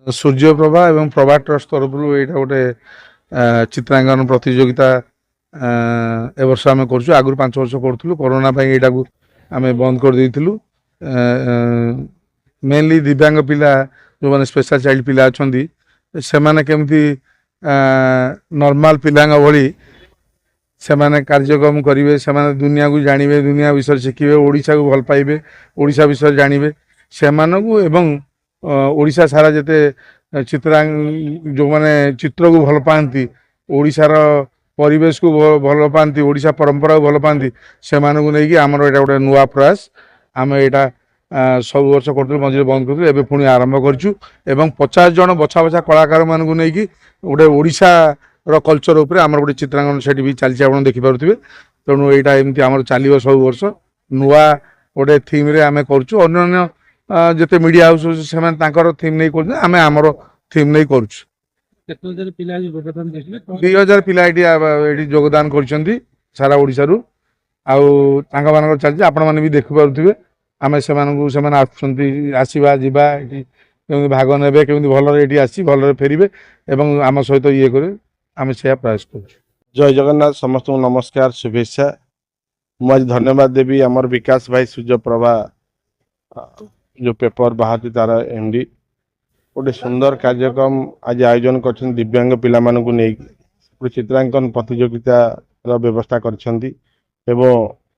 सूर्यप्रभा एवं प्रभा ट्रस्ट तरफ यहाँ गोटे चित्रांकन प्रतियोगिता ए वर्ष आम कर आगु 5 वर्ष करूँ कोरोना यहाँ को आम बंद कर देलु मेनली दिव्यांग पिला जो मैंने स्पेशल चाइल्ड पिला अच्छा से मैंने केमती नॉर्मल पिला भली से माने कार्यक्रम करेंगे से माने दुनिया को जानवे दुनिया विषय शिखे ओडिशा को भल पाइबे ओडिशा विषय जानवे से एवं ओडिशा सारा जिते जो माने चित्र को भल पाती ओडिशार परिवेश को भल पाती ओडिशा परंपरा को भल पाती से नहीं आमर यहाँ गोटे नुआ प्रयास आम यहाँ सब वर्ष कर मझे बंद कर एवं पुणी आरंभ करूँ 50 जन बछा बछा कलाकार मानक नहीं गोटे ओडिशा कल्चर उपर आम गोटे चित्रांकन सेठी भी चलती आप देखिपे तेणु यहाँ एमती आम चलो सब वर्ष नुआ गोटे थीम रे आम कर जिते मीडिया हाउस से थीम नहीं कर आमर थीम नहीं कर 2000 पिला ये योगदान कर सारा ओडिशा मान चलती आपण मैंने भी देखिपे आम से आसवा जावा केमी भाग ने केमी भल आसी भल फेरबे एवं आम सहित ये करे आम से प्रयास कर। जय जगन्नाथ समस्त नमस्कार शुभेच्छा मुझे धन्यवाद देवी आमर विकास भाई सूर्यप्रभा जो पेपर बाहर तार एमडी गोटे सुंदर कार्यक्रम आज आयोजन कर दिव्यांग पिला मानू नहीं चित्रांकन प्रतियोगिता व्यवस्था कर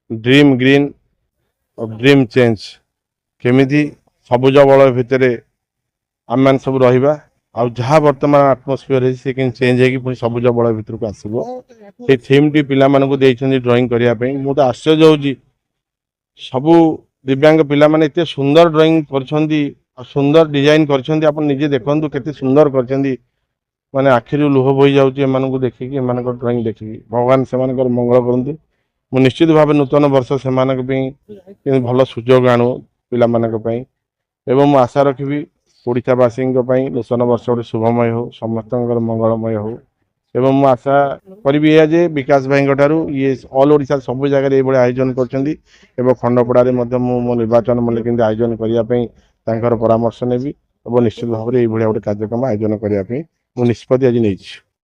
ड्रीम ग्रीन और ड्रीम चेंज केमिति सबुज बल भितर आम मान सब रहा आउ जहाँ वर्तमान आटमोस्फियर है चेंज हो सबुज बल भर को आसो से थीम टी पिला ड्राइंग करने मुझे तो आश्चर्य होगी सबू दिव्यांग पिला माने इतने सुंदर ड्राइंग कर सुंदर डिजाइन करजे देखु केते सुंदर कर माने आखिर लुह बही जाऊँ देखिकी ड्राइंग देखिकी भगवान से मंगल करते मु निश्चित भाव नूतन वर्ष से भल सुजोग आणु पिला एवं आशा रखी ओडिशावासी नूतन वर्ष गोटे शुभमय हो समस्त मंगलमय हो एवं मुझे आशा करी जे विकास भाई ये ऑल ओडिशा सब जगह ये आयोजन कर खंडपड़ा मो निर्वाचन मूल्य आयोजन करने परामर्श नेबी और निश्चित भाव में ये गोटे कार्यक्रम आयोजन करने निष्पत्ति आज नहीं।